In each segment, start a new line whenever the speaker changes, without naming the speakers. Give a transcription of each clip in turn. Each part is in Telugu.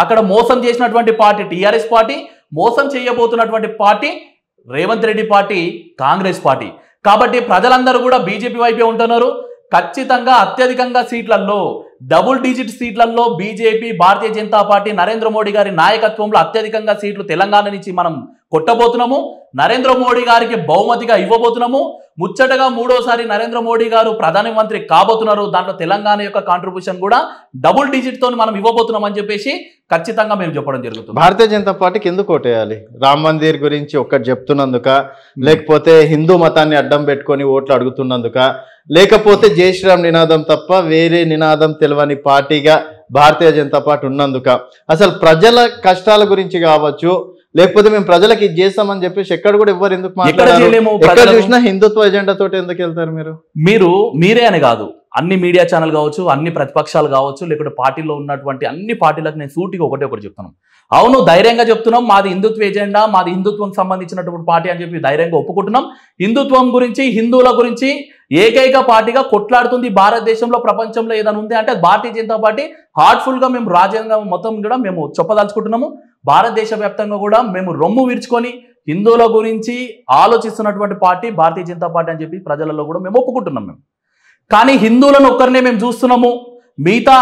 అక్కడ మోసం చేసినటువంటి పార్టీ టీఆర్ఎస్ పార్టీ, మోసం చేయబోతున్నటువంటి party Revanth Reddy party, Congress party. కాబట్టి ప్రజలందరూ కూడా బీజేపీ వైపే ఉంటున్నారు. ఖచ్చితంగా అత్యధికంగా సీట్లలో, డబుల్ డిజిట్ సీట్లలో బీజేపీ, భారతీయ జనతా పార్టీ, నరేంద్ర మోడీ గారి నాయకత్వంలో అత్యధికంగా సీట్లు తెలంగాణ నుంచి మనం కొట్టబోతున్నాము. నరేంద్ర మోడీ గారికి బహుమతిగా ఇవ్వబోతున్నాము. ముచ్చటగా మూడోసారి నరేంద్ర మోడీ గారు ప్రధానమంత్రి కాబోతున్నారు. దాంట్లో తెలంగాణ యొక్క కాంట్రిబ్యూషన్ కూడా డబుల్ డిజిట్ తో మనం ఇవ్వబోతున్నాం అని చెప్పేసి ఖచ్చితంగా మేము చెప్పడం జరుగుతుంది.
భారతీయ జనతా పార్టీకి ఎందుకు ఓటేయాలి? రామ్ మందిర్ గురించి ఒక్కటి చెప్తున్నందుక, లేకపోతే హిందూ మతాన్ని అడ్డం పెట్టుకొని ఓట్లు అడుగుతున్నందుక, లేకపోతే జై శ్రీరామ్ నినాదం తప్ప వేరే నినాదం తెలియని పార్టీగా భారతీయ జనతా పార్టీ ఉన్నందుక, అసలు ప్రజల కష్టాల గురించి కావచ్చు, లేకపోతే మేము ప్రజలకు ఇది చేస్తామని చెప్పేసి ఎక్కడ కూడా ఎవరు ఎందుకు మాట్లాడారు? ఎక్కడ చూసినా హిందుత్వ ఎజెండా తోటి ఎందుకు వెళ్తారు
మీరే అని కాదు, అన్ని మీడియా ఛానల్ కావచ్చు, అన్ని ప్రతిపక్షాలు కావచ్చు, లేకపోతే పార్టీలో ఉన్నటువంటి అన్ని పార్టీలకు నేను సూటిగా ఒకటి చెప్తున్నాను. అవును, ధైర్యంగా చెప్తున్నాం, మాది హిందుత్వ ఎజెండా, మాది హిందుత్వం సంబంధించినటువంటి పార్టీ అని చెప్పి ధైర్యంగా ఒప్పుకుంటున్నాం. హిందుత్వం గురించి, హిందువుల గురించి ఏకైక పార్టీగా కొట్లాడుతుంది భారతదేశంలో, ప్రపంచంలో ఏదైనా ఉంది అంటే భారతీయ జనతా పార్టీ. హార్ట్ఫుల్ గా మేము రాజ్యాంగం మొత్తం కూడా మేము చెప్పదలుచుకుంటున్నాము. భారతదేశ వ్యాప్తంగా కూడా మేము రొమ్ము విరుచుకొని హిందువుల గురించి ఆలోచిస్తున్నటువంటి పార్టీ భారతీయ జనతా పార్టీ అని చెప్పి ప్రజలలో కూడా మేము ఒప్పుకుంటున్నాం. కానీ హిందువులను ఒక్కరినే మేము చూస్తున్నాము, మిగతా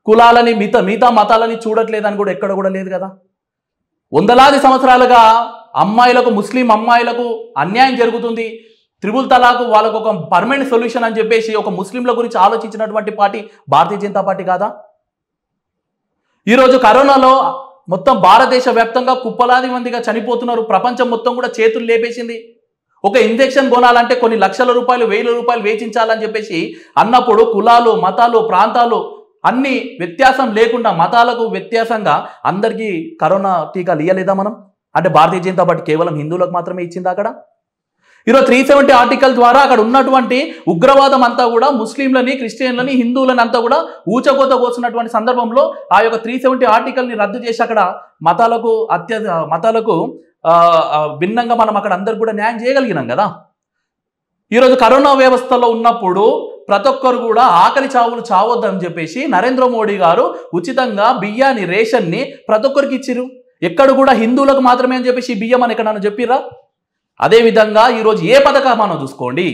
కులాలని, మిగతా మతాలని చూడట్లేదని కూడా ఎక్కడ కూడా లేదు కదా. వందలాది సంవత్సరాలుగా అమ్మాయిలకు, ముస్లిం అమ్మాయిలకు అన్యాయం జరుగుతుంది. త్రిబుల్ తలాకు వాళ్ళకు ఒక పర్మనెంట్ సొల్యూషన్ అని చెప్పేసి ఒక ముస్లింల గురించి ఆలోచించినటువంటి పార్టీ భారతీయ జనతా పార్టీ కాదా? ఈరోజు కరోనాలో మొత్తం భారతదేశ వ్యాప్తంగా కుప్పలాది మందిగా చనిపోతున్నారు. ప్రపంచం మొత్తం కూడా చేతులు లేపేసింది. ఒక ఇంజెక్షన్ కొనాలంటే కొన్ని లక్షల రూపాయలు, 1000 రూపాయలు వేచించాలని చెప్పేసి అన్నప్పుడు కులాలు, మతాలు, ప్రాంతాలు అన్ని వ్యత్యాసం లేకుండా, మతాలకు వ్యత్యాసంగా అందరికీ కరోనా టీకాలు ఇవ్వలేదా మనం? అంటే భారతీయ జనతా పార్టీ కేవలం హిందువులకు మాత్రమే ఇచ్చింది అక్కడ? ఈరోజు 370 ఆర్టికల్ ద్వారా అక్కడ ఉన్నటువంటి ఉగ్రవాదం అంతా కూడా ముస్లింలని, క్రిస్టియన్లని, హిందువులని అంతా కూడా ఊచకోత కోసినటువంటి సందర్భంలో ఆ యొక్క 370 ఆర్టికల్ని రద్దు చేసి అక్కడ మతాలకు భిన్నంగా మనం అక్కడ అందరికి కూడా న్యాయం చేయగలిగినాం కదా. ఈరోజు కరోనా వ్యవస్థలో ఉన్నప్పుడు ప్రతి ఒక్కరు కూడా ఆకలి చావులు చావొద్దని చెప్పేసి నరేంద్ర మోడీ గారు ఉచితంగా బియ్యాన్ని, రేషన్ని ప్రతి ఒక్కరికి ఇచ్చిరు. ఎక్కడ కూడా హిందువులకు మాత్రమే అని చెప్పేసి బియ్యం అని ఎక్కడన్నా చెప్పిరా? అదేవిధంగా ఈరోజు ఏ పథకం చూసుకోండి.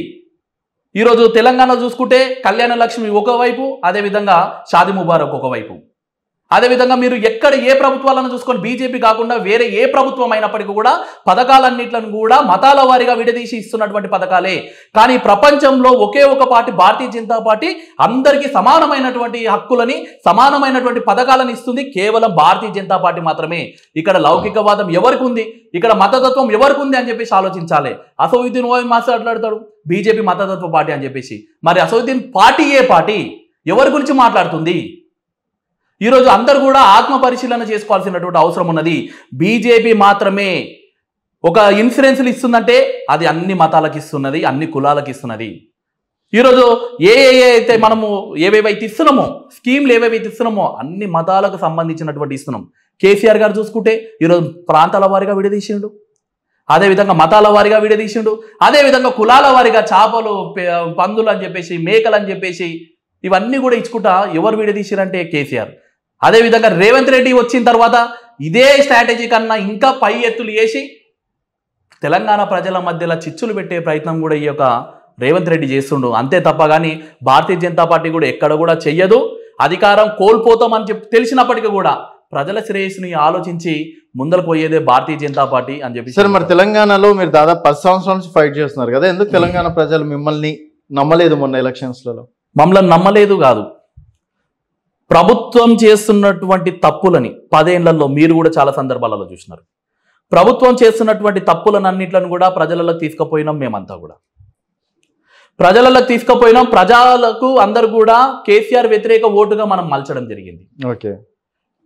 ఈరోజు తెలంగాణ చూసుకుంటే కళ్యాణ లక్ష్మి ఒకవైపు, అదేవిధంగా షాది ముబారక్ ఒకవైపు. అదేవిధంగా మీరు ఎక్కడ ఏ ప్రభుత్వాలను చూసుకొని, బీజేపీ కాకుండా వేరే ఏ ప్రభుత్వం అయినప్పటికీ కూడా పథకాలన్నిట్లను కూడా మతాల వారీగా విడదీసి ఇస్తున్నటువంటి పథకాలే. కానీ ప్రపంచంలో ఒకే ఒక పార్టీ భారతీయ జనతా పార్టీ అందరికీ సమానమైనటువంటి హక్కులని, సమానమైనటువంటి పథకాలను ఇస్తుంది కేవలం భారతీయ జనతా పార్టీ మాత్రమే. ఇక్కడ లౌకికవాదం ఎవరికి ఉంది, ఇక్కడ మతతత్వం ఎవరికి ఉంది అని చెప్పేసి ఆలోచించాలి. అసదుద్దీన్ ఓవైసీ మాట్లాడతాడు బీజేపీ మతతత్వ పార్టీ అని చెప్పేసి. మరి అసదుద్దీన్ పార్టీ ఏ పార్టీ, ఎవరి గురించి మాట్లాడుతుంది? ఈరోజు అందరూ కూడా ఆత్మ పరిశీలన చేసుకోవాల్సినటువంటి అవసరం ఉన్నది. బీజేపీ మాత్రమే ఒక ఇన్సూరెన్స్లు ఇస్తుందంటే అది అన్ని మతాలకు ఇస్తున్నది, అన్ని కులాలకు ఇస్తున్నది. ఈరోజు అయితే మనము ఏవేవైతే ఇస్తున్నామో, స్కీమ్లు ఏవేవైతే ఇస్తున్నామో అన్ని మతాలకు సంబంధించినటువంటి ఇస్తున్నాం. కేసీఆర్ గారు చూసుకుంటే ఈరోజు ప్రాంతాల వారిగా విడదీసిండు, అదేవిధంగా మతాల వారిగా విడదీసిండు, అదేవిధంగా కులాల వారిగా చేపలు, పందులు అని చెప్పేసి, మేకలు అని చెప్పేసి ఇవన్నీ కూడా ఇచ్చుకుంటా ఎవరు విడదీసిరంటే కేసీఆర్. అదేవిధంగా రేవంత్ రెడ్డి వచ్చిన తర్వాత ఇదే స్ట్రాటజీ కన్నా ఇంకా పై ఎత్తులు వేసి తెలంగాణ ప్రజల మధ్యలో చిచ్చులు పెట్టే ప్రయత్నం కూడా ఈ యొక్క రేవంత్ రెడ్డి చేస్తుండు. అంతే తప్ప కానీ భారతీయ జనతా పార్టీ కూడా ఎక్కడ కూడా చెయ్యదు. అధికారం కోల్పోతామని చెప్పి తెలిసినప్పటికీ కూడా ప్రజల శ్రేయస్సుని ఆలోచించి ముందరకు పోయేదే భారతీయ జనతా పార్టీ అని చెప్పి.
సార్, మరి తెలంగాణలో మీరు దాదాపు 10 సంవత్సరాల నుంచి ఫైట్ చేస్తున్నారు కదా, ఎందుకు తెలంగాణ ప్రజలు మిమ్మల్ని నమ్మలేదు? మొన్న ఎలక్షన్స్లలో
మమ్మల్ని నమ్మలేదు కాదు, ప్రభుత్వం చేస్తున్నటువంటి తప్పులని 10 ఏళ్లలో మీరు కూడా చాలా సందర్భాలలో చూసినారు. ప్రభుత్వం చేస్తున్నటువంటి తప్పులను అన్నిట్లను కూడా ప్రజలకు తీసుకుపోయినాం. మేమంతా కూడా ప్రజలకు తీసుకుపోయినాం. ప్రజలకు అందరు కూడా కేసీఆర్ వ్యతిరేక ఓటుగా మనం మలచడం జరిగింది.
ఓకే,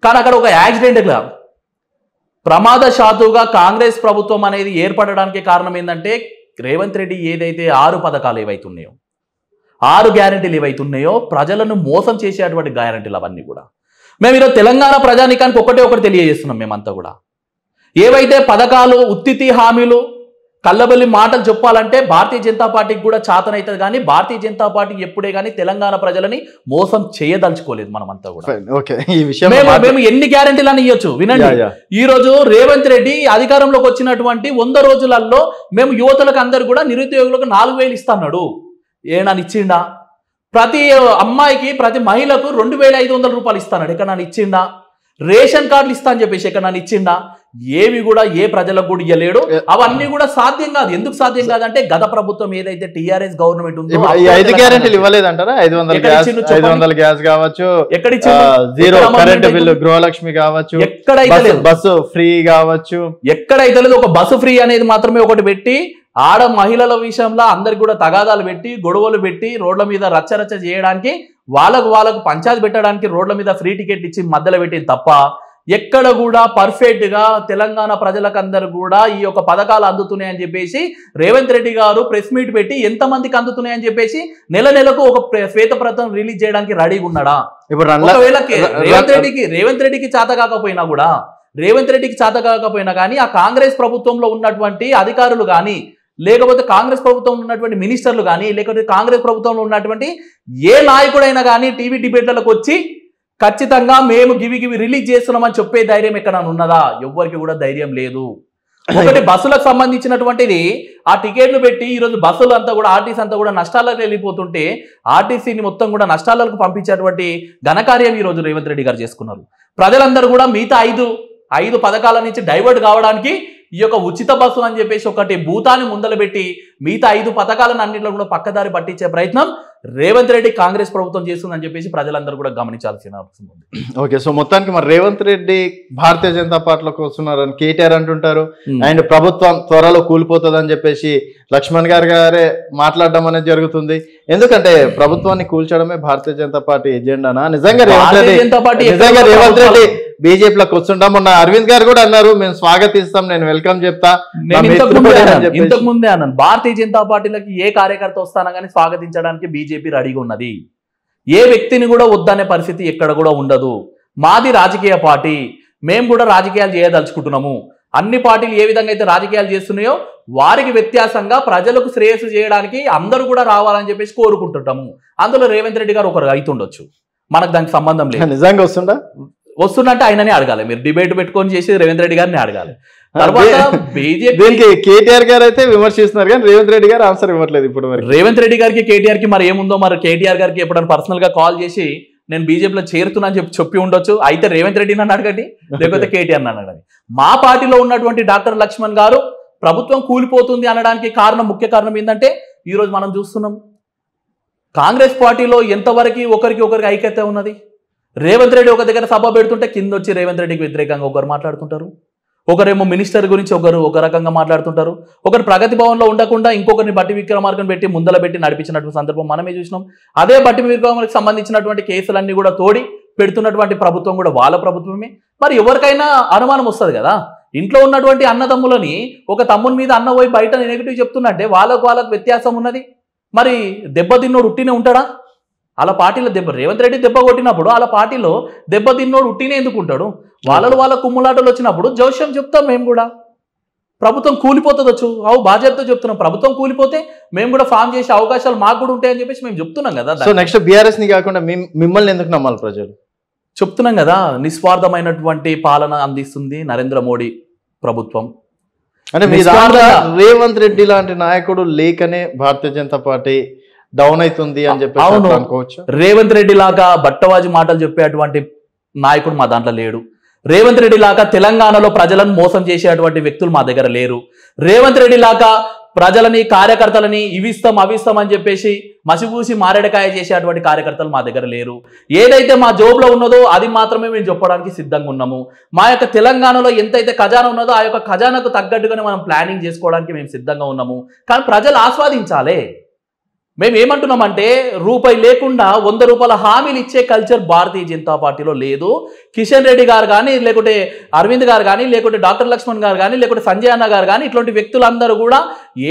కానీ అక్కడ ఒక యాక్సిడెంట్గా ప్రమాదశాతుగా కాంగ్రెస్ ప్రభుత్వం అనేది ఏర్పడడానికి కారణం ఏంటంటే రేవంత్ రెడ్డి ఏదైతే 6 పథకాలు ఏవైతున్నాయో, 6 గ్యారెంటీలు ఏవైతున్నాయో ప్రజలను మోసం చేసేటువంటి గ్యారెంటీలు అవన్నీ కూడా మేము ఈరోజు తెలంగాణ ప్రజానికానికి ఒకటి తెలియజేస్తున్నాం. మేమంతా కూడా ఏవైతే పథకాలు, ఉత్తితి హామీలు కళ్ళబల్లి మాటలు చెప్పాలంటే భారతీయ జనతా పార్టీకి కూడా చాతనైతుంది, కానీ భారతీయ జనతా పార్టీ ఎప్పుడే కానీ తెలంగాణ ప్రజలని మోసం చేయదలుచుకోలేదు. మనమంతా కూడా
ఓకే, ఈ విషయం
మేము ఎన్ని గ్యారంటీలను ఇవ్వచ్చు వినండి. ఈ రోజు రేవంత్ రెడ్డి అధికారంలోకి వచ్చినటువంటి 100 రోజులలో మేము యువతులకు అందరు కూడా నిరుద్యోగులకు 4,000 ఇస్తున్నాడు. ఏనాని ఇచ్చిండా? ప్రతి అమ్మాయికి ప్రతి మహిళకు 2,500 రూపాయలు ఇస్తున్నాడు. ఎక్కడ నన్ను ఇచ్చిండా? రేషన్ కార్డులు ఇస్తా అని చెప్పేసి ఎక్కడ నన్ను ఇచ్చిండా? ఏవి కూడా ఏ ప్రజలకు కూడా ఇవ్వలేడు. అవన్నీ కూడా సాధ్యం కాదు. ఎందుకు సాధ్యం కాదంటే గత ప్రభుత్వం ఏదైతే టీఆర్ఎస్ గవర్నమెంట్ ఉందో
5 గ్యారెంటీలు ఇవ్వలేదంటారా? 500 గ్యాస్ కావచ్చు,
ఎక్కడ
జీరో కరెంట్ బిల్లు, గృహలక్ష్మి కావచ్చు,
ఎక్కడైతే
బస్సు ఫ్రీ కావచ్చు,
ఎక్కడైతే లేదు. ఒక బస్సు ఫ్రీ అనేది మాత్రమే ఒకటి పెట్టి ఆడ మహిళల విషయంలో అందరికి కూడా తగాదాలు పెట్టి గొడవలు పెట్టి రోడ్ల మీద రచ్చరచ్చ చేయడానికి వాళ్ళకు పంచాయతీ పెట్టడానికి రోడ్ల మీద ఫ్రీ టికెట్ ఇచ్చి మధ్యలో పెట్టింది తప్ప ఎక్కడ కూడా పర్ఫెక్ట్ గా తెలంగాణ ప్రజలకు అందరు కూడా ఈ యొక్క పథకాలు అందుతున్నాయని చెప్పేసి రేవంత్ రెడ్డి గారు ప్రెస్ మీట్ పెట్టి ఎంతమందికి అందుతున్నాయని చెప్పేసి నెలకు ఒక శ్వేతపత్రం రిలీజ్ చేయడానికి రెడీగా ఉన్నాడా?
ఇప్పుడు
ఒకవేళ రేవంత్ రెడ్డికి చేత కాకపోయినా కూడా కానీ ఆ కాంగ్రెస్ ప్రభుత్వంలో ఉన్నటువంటి అధికారులు కానీ లేకపోతే కాంగ్రెస్ ప్రభుత్వంలో ఉన్నటువంటి మినిస్టర్లు కానీ లేకపోతే కాంగ్రెస్ ప్రభుత్వంలో ఉన్నటువంటి ఏ నాయకుడైనా కానీ టీవీ డిబేట్లకు వచ్చి ఖచ్చితంగా మేము గివి రిలీజ్ చేస్తున్నామని చెప్పే ధైర్యం ఎక్కడ ఉన్నదా? ఎవ్వరికి కూడా ధైర్యం లేదు. ఒకటి బస్సులకు సంబంధించినటువంటిది ఆ టికెట్లు పెట్టి ఈరోజు బస్సులు అంతా కూడా ఆర్టీసీ అంతా కూడా నష్టాలకు వెళ్ళిపోతుంటే ఆర్టీసీని మొత్తం కూడా నష్టాలకు పంపించేటువంటి ఘనకార్యం ఈరోజు రేవంత్ రెడ్డి గారు చేసుకున్నారు. ప్రజలందరూ కూడా మిగతా ఐదు పథకాల నుంచి డైవర్ట్ కావడానికి ఈ యొక్క ఉచిత బస్సు అని చెప్పేసి ఒకటి భూతాన్ని ముందలు పెట్టి మిగతా 5 పథకాలను అన్నింటిలో కూడా పక్కదారి పట్టించే ప్రయత్నం రేవంత్ రెడ్డి కాంగ్రెస్ ప్రభుత్వం చేస్తుందని చెప్పేసి ప్రజలందరూ కూడా గమనించాల్సిన అవసరం ఉంది.
ఓకే, సో మొత్తానికి మరి రేవంత్ రెడ్డి భారతీయ జనతా పార్టీలోకి వస్తున్నారని కేటీఆర్ అంటుంటారు. అండ్ ప్రభుత్వం త్వరలో కూలిపోతుందని చెప్పేసి లక్ష్మణ్ గారే మాట్లాడడం అనేది జరుగుతుంది. ఎందుకంటే ప్రభుత్వాన్ని కూల్చడమే భారతీయ జనతా పార్టీ ఎజెండానా? నిజంగా రేవంత్ రెడ్డి బీజేపీలోకి వస్తుంటా మొన్న అరవింద్ గారు కూడా అన్నారు, మేము స్వాగతిస్తాం, నేను వెల్కమ్ చెప్తా.
ఇంతకు ముందే అన్నాను, భారతీయ జనతా పార్టీలకి ఏ కార్యకర్త వస్తానా కానీ స్వాగతించడానికి బీజేపీ రెడీగా ఉన్నది. ఏ వ్యక్తిని కూడా వద్దనే పరిస్థితి ఎక్కడ కూడా ఉండదు. మాది రాజకీయ పార్టీ, మేము కూడా రాజకీయాలు చేయదలుచుకుంటున్నాము. అన్ని పార్టీలు ఏ విధంగా అయితే రాజకీయాలు చేస్తున్నాయో వారికి వ్యత్యాసంగా ప్రజలకు శ్రేయస్సు చేయడానికి అందరూ కూడా రావాలని చెప్పేసి కోరుకుంటుంటాము. అందులో రేవంత్ రెడ్డి గారు ఒకరు అవుతుండొచ్చు, మనకు దానికి సంబంధం లేదు.
నిజంగా వస్తుందంటే
ఆయననే అడగాలి. మీరు డిబేట్ పెట్టుకొని చేసి రేవంత్ రెడ్డి గారిని అడగాలి. తర్వాత
బీజేపీ కేటీఆర్ గారు అయితే విమర్శిస్తున్నారు కానీ రేవంత్ రెడ్డి గారు ఆన్సర్ ఇవ్వట్లేదు. ఇప్పుడు
రేవంత్ రెడ్డి గారికి కేటీఆర్ కి మరి ఏముందో, మరి కేటీఆర్ గారికి ఎప్పుడైనా పర్సనల్ గా కాల్ చేసి నేను బీజేపీలో చేరుతున్నా అని చెప్పి ఉండొచ్చు. అయితే రేవంత్ రెడ్డి నన్ను అడగండి, లేకపోతే కేటీఆర్ నన్ను అడగండి. మా పార్టీలో ఉన్నటువంటి డాక్టర్ లక్ష్మణ్ గారు ప్రభుత్వం కూలిపోతుంది అనడానికి ముఖ్య కారణం ఏంటంటే ఈరోజు మనం చూస్తున్నాం కాంగ్రెస్ పార్టీలో ఎంతవరకు ఒకరికి ఐక్యత ఉన్నది. రేవంత్ రెడ్డి ఒక దగ్గర సభ పెడుతుంటే కింద వచ్చి రేవంత్ రెడ్డికి వ్యతిరేకంగా ఒకరు మాట్లాడుతుంటారు, ఒకరేమో మినిస్టర్ గురించి ఒక రకంగా మాట్లాడుతుంటారు, ఒకరు ప్రగతి భవన్లో ఉండకుండా ఇంకొకరిని బట్టి విక్రమార్కను పెట్టి ముందల పెట్టి నడిపించినటువంటి సందర్భం మనమే చూసినాం. అదే బట్టి విక్రమార్కకు సంబంధించినటువంటి కేసులన్నీ కూడా తోడి పెడుతున్నటువంటి ప్రభుత్వం కూడా వాళ్ళ ప్రభుత్వమే. మరి ఎవరికైనా అనుమానం వస్తుంది కదా, ఇంట్లో ఉన్నటువంటి అన్నదమ్ములని ఒక తమ్ముని మీద అన్న పోయి బయట నెగిటివ్ చెప్తున్నట్టే వాళ్ళకు వ్యత్యాసం ఉన్నది. మరి దెబ్బతిన్నోడు ఉట్టినే ఉంటాడా? వాళ్ళ పార్టీలో రేవంత్ రెడ్డి దెబ్బ కొట్టినప్పుడు వాళ్ళ పార్టీలో దెబ్బతిన్నోడు ఉట్టినే ఎందుకు ఉంటాడు? వాళ్ళ కుమ్ములాటలు వచ్చినప్పుడు జోష్యం చెప్తాం మేము కూడా. ప్రభుత్వం కూలిపోతుందొచ్చు, బాధ్యతతో చెప్తున్నాం. ప్రభుత్వం కూలిపోతే మేము కూడా ఫామ్ చేసే అవకాశాలు మాకు కూడా ఉంటాయని చెప్పేసి మేము చెప్తున్నాం కదా.
సో నెక్స్ట్ బీఆర్ఎస్ ని కాకుండా మిమ్మల్ని ఎందుకు నమ్మాలి ప్రజలు?
చెప్తున్నాం కదా, నిస్వార్థమైనటువంటి పాలన అందిస్తుంది నరేంద్ర మోడీ ప్రభుత్వం.
అంటే రేవంత్ రెడ్డి లాంటి నాయకుడు లేకనే భారతీయ జనతా పార్టీ డౌన్ అవుతుంది అని చెప్పి అనుకోవచ్చు.
రేవంత్ రెడ్డి లాగా బట్టవాజీ మాటలు చెప్పేటువంటి నాయకుడు మా దాంట్లో లేడు. రేవంత్ రెడ్డి లాగా తెలంగాణలో ప్రజలను మోసం చేసేటువంటి వ్యక్తులు మా దగ్గర లేరు. రేవంత్ రెడ్డి లాగా ప్రజలని కార్యకర్తలని ఇవిస్తాం అవిస్తాం అని చెప్పేసి మసిపూసి మారేడకాయ చేసేటువంటి కార్యకర్తలు మా దగ్గర లేరు. ఏదైతే మా జోబులో ఉన్నదో అది మాత్రమే మేము చెప్పడానికి సిద్ధంగా ఉన్నాము. మా యొక్క తెలంగాణలో ఎంతైతే ఖజానా ఉన్నదో ఆ యొక్క ఖజానాకు తగ్గట్టుగానే మనం ప్లానింగ్ చేసుకోవడానికి మేము సిద్ధంగా ఉన్నాము. కానీ ప్రజలు ఆస్వాదించాలి. మేము ఏమంటున్నామంటే రూపాయి లేకుండా 100 రూపాయల హామీలు ఇచ్చే కల్చర్ భారతీయ జనతా పార్టీలో లేదు. కిషన్ రెడ్డి గారు కానీ లేకుంటే అరవింద్ గారు కానీ లేకుంటే డాక్టర్ లక్ష్మణ్ గారు కానీ లేకుంటే సంజయ్ అన్న గారు కానీ ఇట్లాంటి వ్యక్తులందరూ కూడా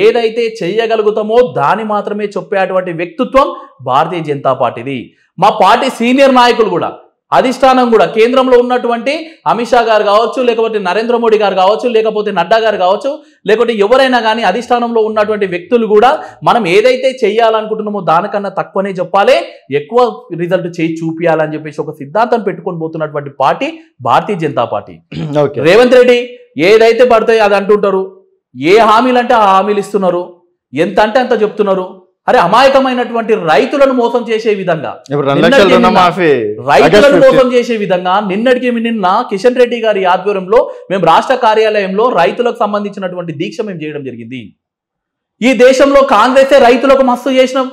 ఏదైతే చేయగలుగుతామో దాన్ని మాత్రమే చెప్పేటువంటి వ్యక్తిత్వం భారతీయ జనతా పార్టీది. మా పార్టీ సీనియర్ నాయకులు కూడా అధిష్టానం కూడా కేంద్రంలో ఉన్నటువంటి అమిత్ షా గారు కావచ్చు, లేకపోతే నరేంద్ర మోడీ గారు కావచ్చు, లేకపోతే నడ్డా గారు కావచ్చు, లేకపోతే ఎవరైనా కానీ అధిష్టానంలో ఉన్నటువంటి వ్యక్తులు కూడా మనం ఏదైతే చేయాలనుకుంటున్నామో దానికన్నా తక్కువనే చెప్పాలి, ఎక్కువ రిజల్ట్ చేసి చూపించాలని చెప్పేసి ఒక సిద్ధాంతం పెట్టుకొని పోతున్నటువంటి పార్టీ భారతీయ జనతా పార్టీ. రేవంత్ రెడ్డి ఏదైతే పడతాయి అది అంటుంటారు, ఏ హామీలు అంటే ఆ హామీలు ఇస్తున్నారు, ఎంత అంటే అంత చెప్తున్నారు. అరే అమాయకమైనటువంటి రైతులను మోసం చేసే విధంగా, రైతులను మోసం చేసే విధంగా నిన్న కిషన్ రెడ్డి గారి ఆధ్వర్యంలో మేము రాష్ట్ర కార్యాలయంలో రైతులకు సంబంధించినటువంటి దీక్ష మేము చేయడం జరిగింది. ఈ దేశంలో కాంగ్రెసే రైతులకు మస్తు చేసినాం,